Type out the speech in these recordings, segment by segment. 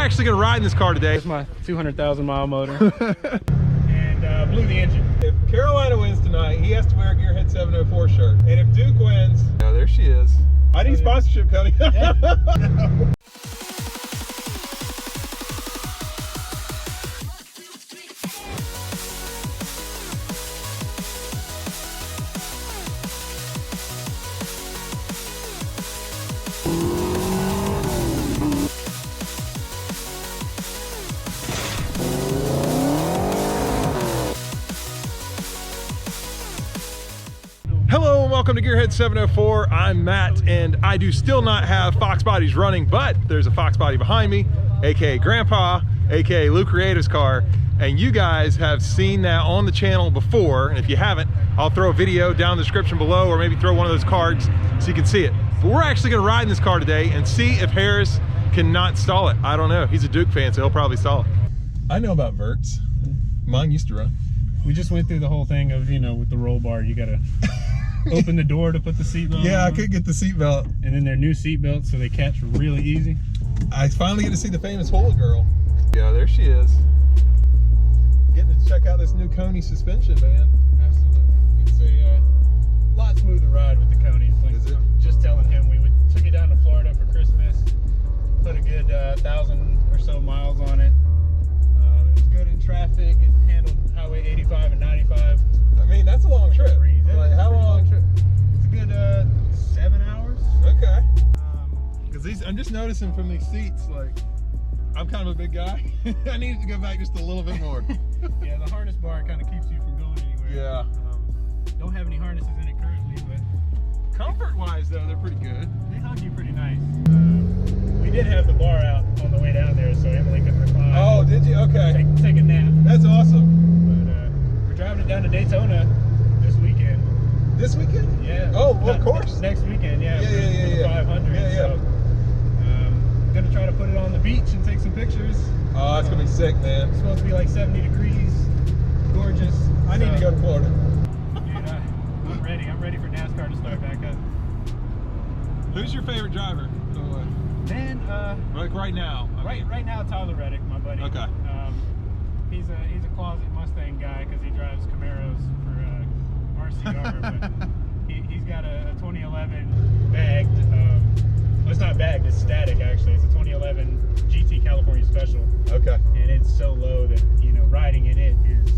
actually going to ride in this car today. It's my 200,000 mile motor. And blew the engine. If Carolina wins tonight, he has to wear a Gearhead 704 shirt. And if Duke wins, oh, there she is. I need sponsorship, Cody. Yeah. Hello and welcome to Gearhead 704. I'm Matt and I do still not have FoxBodies running, but there's a FoxBody behind me, aka Grandpa, aka Luecreative's car, and you guys have seen that on the channel before, and if you haven't, I'll throw a video down in the description below or maybe throw one of those cards so you can see it. But we're actually going to ride in this car today and see if Harris cannot stall it. I don't know. He's a Duke fan, so he'll probably stall it. I know about verts. Mine used to run. We just went through the whole thing of, you know, with the roll bar, you gotta open the door to put the seatbelt Yeah, on. I couldn't get the seatbelt. And then they're new seatbelts, so they catch really easy. I finally get to see the famous Hula Girl. Yeah, there she is. Getting to check out this new Coney suspension, man. Absolutely. It's a lot smoother ride with the Coney. Like, Is it? Just telling him, we took it down to Florida for Christmas, put a good 1,000 or so miles on it. It was good in traffic. It handled Highway 85 and 95. I mean, that's a long trip. Like, how long? Trip. It's a good 7 hours. Okay. Because I'm just noticing from these seats, like, I'm kind of a big guy. I need to go back just a little bit more. Yeah, the harness bar kind of keeps you from going anywhere. Yeah. Don't have any harnesses in it currently, but Comfort-wise, though, they're pretty good. they hug you pretty nice. We did have the bar out on the way down there, so Emily could recline. Oh, did you? Okay. Take a nap. That's awesome. But we're driving it down to Daytona this weekend. This weekend? Yeah. Oh, well, of course. Next weekend, yeah. Yeah, for the 500. Yeah, yeah. So, gonna try to put it on the beach and take some pictures. Oh, that's going to be sick, man. It's supposed to be like 70 degrees. Gorgeous. I need to go to Florida. Dude, I'm ready. I'm ready for NASCAR to start back up. Who's your favorite driver? Man, Like right now. I mean. right now, Tyler Reddick, my buddy. Okay. He's a closet Mustang guy because he drives Camaros for RCR, but he's got a 2011 bagged. Well, it's not bagged; it's static actually. It's a 2011 GT California Special. Okay. And it's so low that riding in it is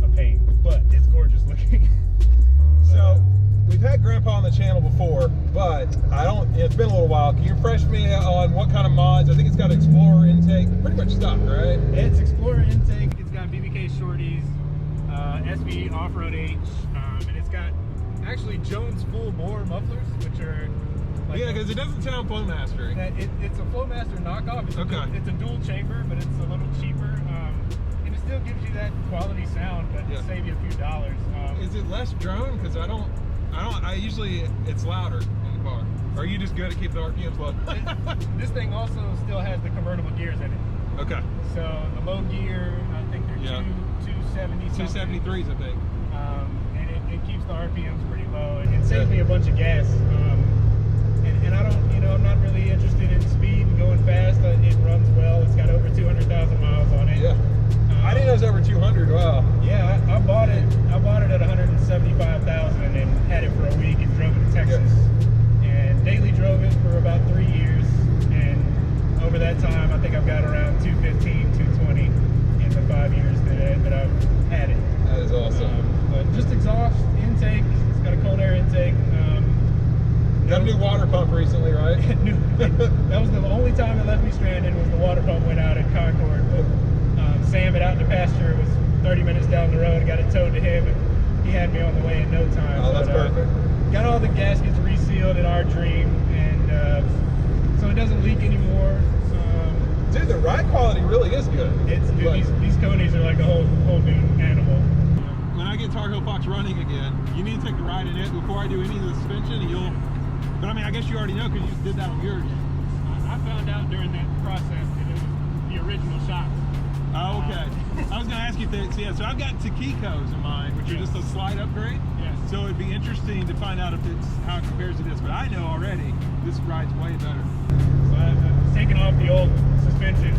a pain, but it's gorgeous looking. So we've had Grandpa on the channel before, but it's been a little while. Can you refresh me on what kind of mods? I think it's got Explorer intake, pretty much stuff, right? It's Explorer intake, it's got BBK shorties, SV off-road H, and it's got actually Jones full bore mufflers, which are like, Yeah, because it doesn't sound Flowmastery. it's a Flowmaster knockoff. It's it's a dual chamber, but it's a little cheaper, and it still gives you that quality sound, but Yeah. save you a few dollars. Is it less drone? Because I usually it's louder in the car. Or are you just good at keeping the RPMs low? This thing also still has the convertible gears in it. Okay. So the low gear, I think they're 270 something. 273s, I think. And it keeps the RPMs pretty low. It saves me a bunch of gas. And I don't, I'm not really interested in speed and going fast. It runs well. It's got over 200,000 miles on it. Yeah. I didn't know it was over 200. Wow. Yeah, I bought it at 175,000 and had it for a week and drove it to Texas. And daily drove it for about 3 years. And over that time, I think I've got around 215, 220 in the 5 years that I've had it. That is awesome. But just exhaust, intake. It's got a cold air intake. Got a new water pump recently, right? That was the only time it left me stranded was the water pump went out at Concord. But Sam it out in the pasture. It was 30 minutes down the road. Got it towed to him, and he had me on the way in no time. Oh, that's perfect. Got all the gaskets resealed in our Dream, and so it doesn't leak anymore. Dude, the ride quality really is good. These Conies are like a whole new animal. When I get Tar Heel Fox running again, you need to take a ride in it before I do any of the suspension, and but I mean, I guess you already know because you did that on yours. I found out during that process that it was the original shocks. Oh, okay. I was going to ask you if so I've got Taquicos in mind, which are just a slight upgrade. Yes. So it'd be interesting to find out how it compares to this, but I know already this ride's way better. So I've taken off the old suspension.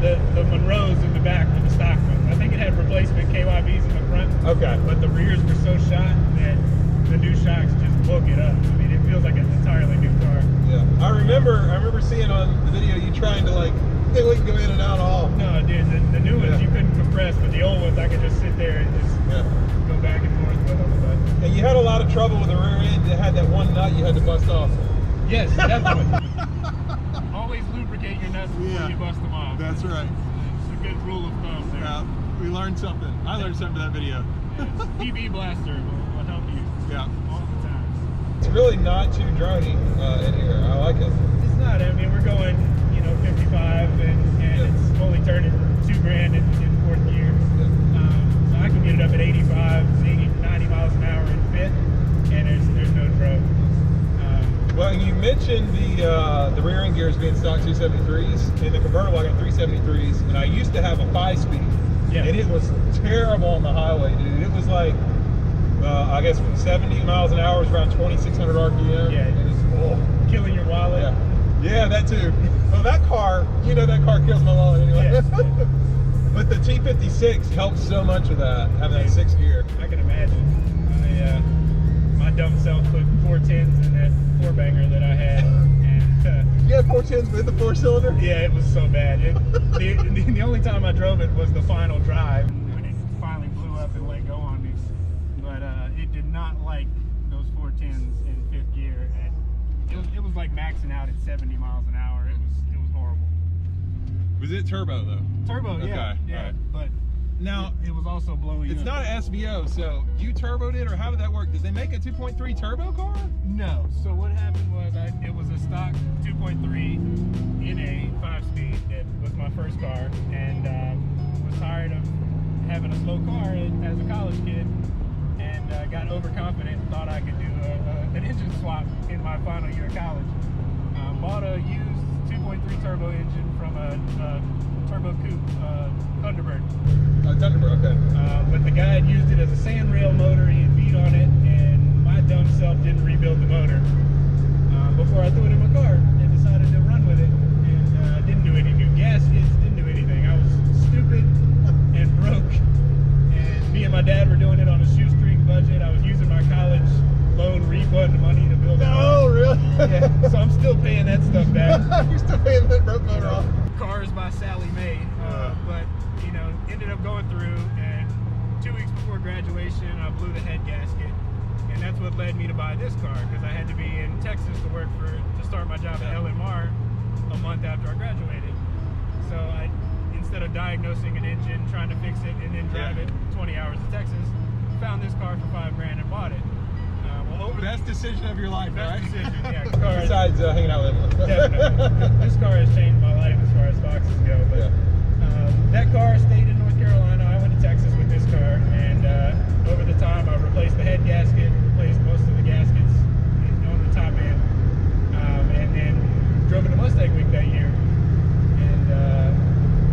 the Monroes in the back were the stock ones. I think it had replacement KYBs in the front. Okay. But the rears were so shot that the new shocks just woke it up. I mean, it feels like an entirely new car. Yeah. I remember seeing on the video you trying to like we can go in and out all. No, dude, the new ones you couldn't compress, but the old ones I could just sit there and just go back and forth with them. But and you had a lot of trouble with the rear end. It had that one nut you had to bust off. yes, definitely. Always lubricate your nuts before you bust them off. That's right. It's a good rule of thumb there. Yeah, we learned something. I learned something from that video. PB Blaster will help you all the time. It's really not too drony in here. I like it. It's not. I mean, we're going, 55 and it's only turning $2,000 in fourth gear. So I can get it up at 85, 80, 90 miles an hour in fifth, and there's no trouble. Well, you mentioned the rear end gears being stock 273s. In the convertible, I got 373s, and I used to have a 5-speed, and it was terrible on the highway, dude. It was like, I guess from 70 miles an hour was around 2,600 RPM. Yeah, and it's killing your wallet. Yeah, that too. Well, that car, that car kills my wallet anyway. Yes. But the T56 helps so much with that, having that 6th gear. I can imagine. My dumb self put 410s in that 4-banger that I had. And, you had 410s with the 4-cylinder? Yeah, it was so bad. The only time I drove it was the final drive when it finally blew up and let go on me. But it did not like those 410s in 5th gear. And it was like maxing out at 70 miles an hour. It was horrible. Was it turbo though? Turbo, yeah. Right. But now it was also blowing It's up. not an SVO, so you turboed it, or how did that work? Did they make a 2.3 turbo car? No. So what happened was it was a stock 2.3 in a 5-speed. That was my first car, and was tired of having a slow car as a college kid, and got overconfident and thought I could do an engine swap in my final year of college. Bought a used 2.3 turbo engine from a turbo coupe, Thunderbird. Thunderbird, okay. But the guy had used it as a sand rail motor. He had beat on it, and my dumb self didn't rebuild the motor before I threw it in my car and decided to run with it. And didn't do any new gaskets, didn't do anything. I was stupid and broke. And me and my dad were doing it on a shoestring budget. I was using my college loan refund money to build it. Oh, really? Yeah. So I'm still paying that stuff back. You're still paying that broke motor off. Cars by Sally Mae, but ended up going through, and 2 weeks before graduation I blew the head gasket, and that's what led me to buy this car, because I had to be in Texas to start my job at LMR a month after I graduated. So instead of diagnosing an engine, trying to fix it, and then drive it 20 hours to Texas, found this car for $5,000 and bought it. Best decision of your life, Best right? decision, yeah. Besides hanging out with him. Definitely. This car has changed my life as far as Foxes go. But that car stayed in North Carolina. I went to Texas with this car, and over the time I replaced the head gasket, replaced most of the gaskets on the top end, and then drove it to Mustang Week that year. And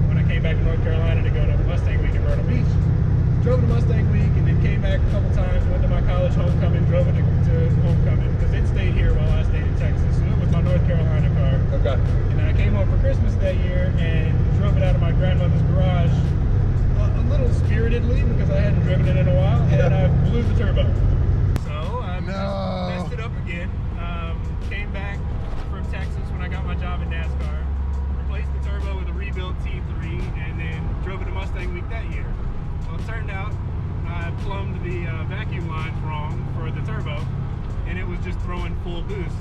when I came back to North Carolina to go to Mustang Week in Myrtle Beach, drove to Mustang Week, and then came back a couple times, went to my college homecoming, drove it to homecoming, because it stayed here while I stayed in Texas. So it was my North Carolina car. Okay. And then I came home for Christmas that year and drove it out of my grandmother's garage a little spiritedly, because I hadn't driven it in a while, and I blew the turbo. So I messed it up again. Came back from Texas when I got my job in NASCAR, replaced the turbo with a rebuilt T3, and then drove it to Mustang Week that year. Well, it turned out I plumbed the vacuum lines wrong for the turbo, and it was just throwing full boost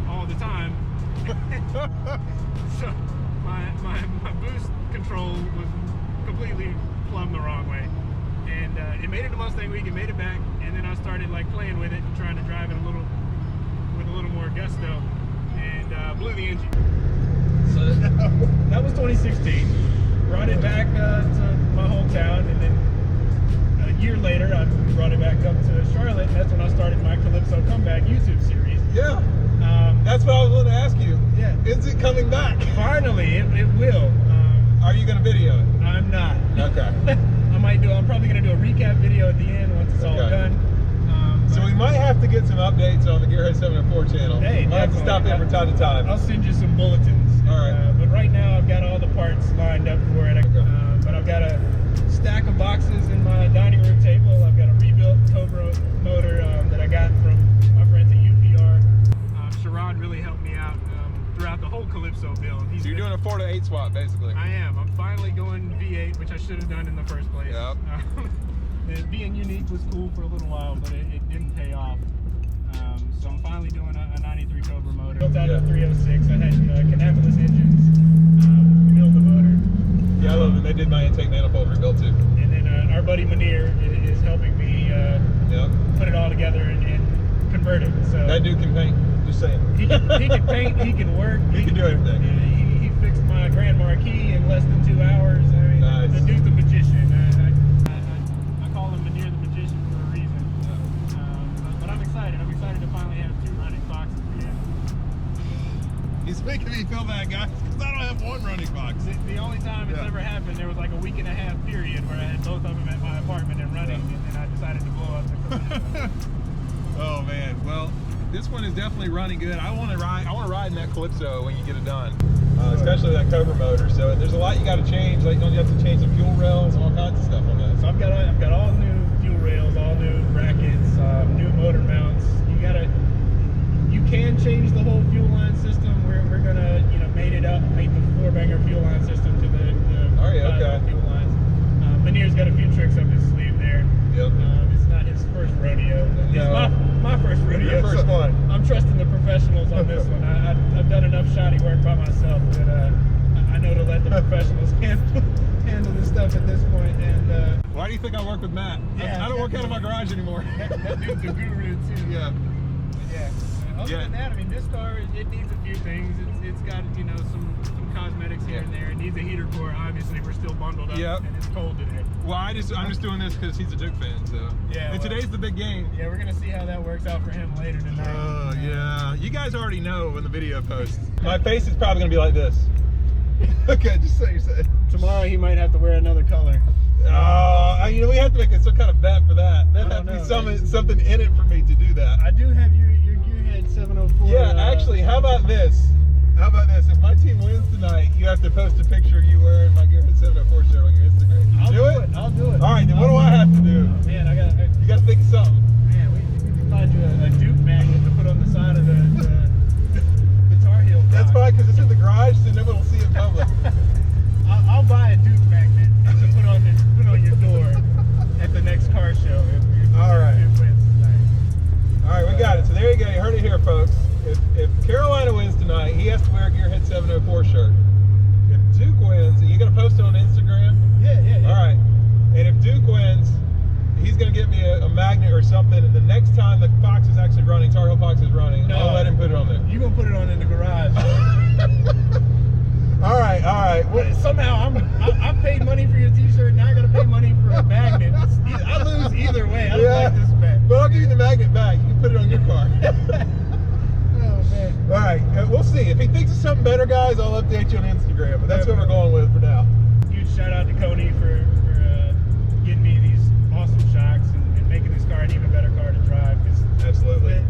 all the time. So my boost control was completely plumbed the wrong way. And it made it to Mustang Week, it made it back, and then I started like playing with it and trying to drive it with a little more gusto, and blew the engine. So that was 2016. Brought it back to my hometown, and then a year later I brought it back up to Charlotte, and that's when I started my Calypso Comeback YouTube series. Yeah. That's what I was going to ask you. Yeah. Is it coming back? Finally, it will. Are you going to video it? I'm not. Okay. I'm probably going to do a recap video at the end once it's all done. So we might have to get some updates on the Gearhead 704 channel. Hey, we'll have to stop in from time to time. I'll send you some bulletins. All right. But right now I've got all the parts lined throughout the whole Calypso build. So you're doing a 4 to 8 swap, basically. I am. I'm finally going V8, which I should have done in the first place. Yep. Being unique was cool for a little while, but it didn't pay off. So I'm finally doing a 93 Cobra motor. Built out of 306. I had Convertible engines build the motor. Yeah, I love it. They did my intake manifold rebuilt too. And then our buddy Munir is helping me put it all together and convert it. So that dude can paint. Just saying. He can paint. He can work. He can do everything. He fixed my Grand Marquis in less than 2 hours. I mean, nice. The dude's a magician. I call him Munir the magician for a reason. But I'm excited. I'm excited to finally have 2 running Foxes again. He's making me feel bad, guys, because I don't have 1 running Fox. The only time it's ever happened, there was like a week-and-a-half period where I had both of them at my apartment and running, and then I decided to blow up the Calypso. Oh man, well, this one is definitely running good. I want to ride in that Calypso when you get it done, especially that Cobra motor. So there's a lot you got to change. Like, you have to change the fuel rails and all kinds of stuff on that. So I've got all new fuel rails, all new brackets, new motor mounts. You can change the whole fuel line system. We're gonna mate the 4-banger fuel line system to the fuel lines. Munir's got a few tricks up his sleeve there. Yep. It's not his first rodeo. No. It's my first rodeo. Your first one. I'm trusting the professionals on this one. I've done enough shoddy work by myself that I know to let the professionals handle this stuff at this point. And why do you think I work with Matt? Yeah, I don't work out of my garage anymore. that dude's a guru too. Yeah. Yeah. Other than that, I mean, this car, it needs a few things. It's got, some cosmetics here and there. It needs a heater core. Obviously, we're still bundled up, and it's cold today. Well, I'm just doing this because he's a Duke fan, so. Yeah. And today's the big game. Yeah, we're gonna see how that works out for him later tonight. Oh yeah. You guys already know when the video posts. My face is probably gonna be like this. Okay, just say you said. Tomorrow he might have to wear another color. Oh, we have to make some kind of bet for that. There'd have to be something in it for me to do that. I do have your Gearhead 704. Yeah, actually, how about this? If my team wins tonight, you have to post a picture of you wearing my Gearhead 704 shirt on your Instagram. I'll do it. I'll do it. All right, then what do I have to do? Oh, man, you got to think of something. Man, we can find you a Duke magnet to put on the side of the Tar Heel. That's fine, because it's in the garage, so no one will see it in public. I'll buy a Duke magnet to put on your door at the next car show. All right. If wins tonight. All right, we got it. So there you go. You heard it here, folks. If Carolina wins tonight, he has to wear a Gearhead 704 shirt. If Duke wins, are you going to post it on Instagram? Yeah. All right. And if Duke wins, he's going to get me a magnet or something. And the next time the Fox is actually running, Tar Heel Fox is running, I'll let him put it on there. You're going to put it on in the garage. All right. Well, somehow I've paid money for your t-shirt, now I got to pay money for a magnet. I lose either way. I don't like this bet. But I'll give you the magnet back. You can put it on your car. Oh, man. All right. We'll see. If he thinks of something better, guys, I'll update you on Instagram. But that's what we're going with for now. Huge shout out to Coney for getting me these awesome shocks and making this car an even better car to drive. Absolutely.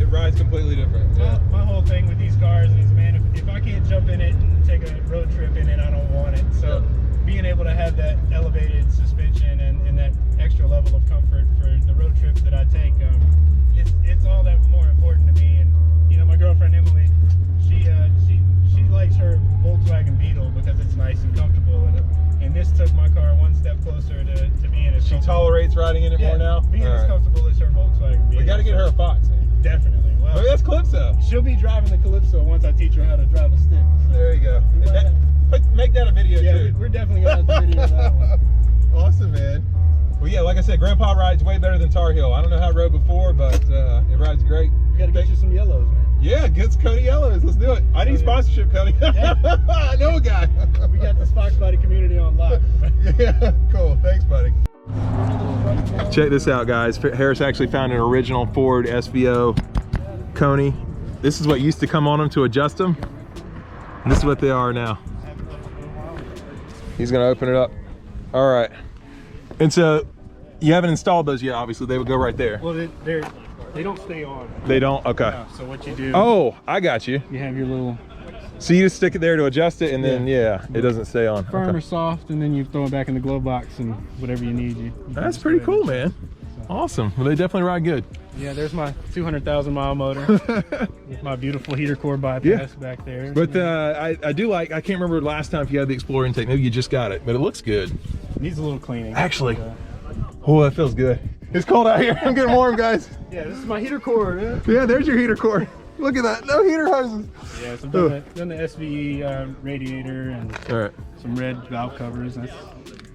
It rides completely different. My whole thing with these cars is, man, if I can't jump in it and take a road trip in it, I don't want it. So being able to have that elevated suspension and that extra level of comfort for the road trips that I take, it's all that more important to me. And my girlfriend Emily, she likes her Volkswagen Beetle because it's nice and comfortable, and this took my car one step closer to being as She tolerates riding in it more now? Being as comfortable as her Volkswagen Beetle. We got to get her a Fox, man. Definitely. Well, maybe that's Calypso. She'll be driving the Calypso once I teach her how to drive a stick. So there you go. Make that a video too. We're definitely going to have to video that one. Awesome, man. Well, yeah, like I said, Grandpa rides way better than Tar Heel. I don't know how it rode before, but it rides great. We got to get you some yellows, man. Yeah, get some Cody yellows. Let's do it. I need sponsorship, Cody. I know a guy. We got this FoxBody community on lock. Yeah, cool. Thanks, buddy. Check this out, guys. Harris actually found an original Ford SVO Coney. This is what used to come on them to adjust them. And this is what they are now. He's gonna open it up. All right. And so you haven't installed those yet, obviously. They would go right there. Well, they don't stay on. They don't? Okay. No, so what you do... Oh, I got you. You have your little... So you just stick it there to adjust it, and then, it doesn't stay on. Firm or soft, and then you throw it back in the glove box, and whatever you need. That's pretty cool, man. Awesome. Well, they definitely ride good. Yeah, there's my 200,000 mile motor with my beautiful heater core bypass back there. But I do like, I can't remember last time if you had the Explorer intake. Maybe you just got it, but it looks good. Needs a little cleaning. Actually, oh, that feels good. It's cold out here. I'm getting warm, guys. Yeah, this is my heater core. Yeah, there's your heater core. Look at that. No heater hoses. Yeah, so I've done the SVE radiator and some red valve covers. That's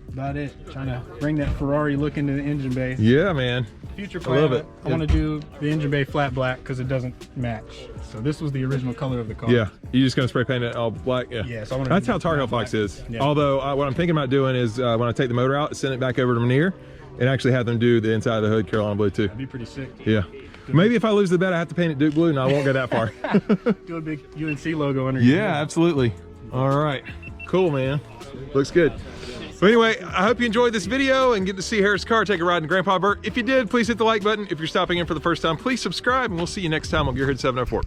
about it. Trying to bring that Ferrari look into the engine bay. Yeah, man. Future plan, I love it. I want to do the engine bay flat black because it doesn't match. So this was the original color of the car. Yeah, you're just gonna spray paint it all black. Yeah. Yeah. So that's how Tar Heel Fox is. Yeah. Although what I'm thinking about doing is when I take the motor out, send it back over to Manier, and actually have them do the inside of the hood Carolina blue too. That'd be pretty sick. Yeah. Maybe if I lose the bet, I have to paint it Duke blue, and I won't go that far. Do a big UNC logo under. Yeah, absolutely. All right. Cool, man. Looks good. So anyway, I hope you enjoyed this video and get to see Harris' car take a ride in Grandpa Vert. If you did, please hit the like button. If you're stopping in for the first time, please subscribe, and we'll see you next time on Gearhead 704.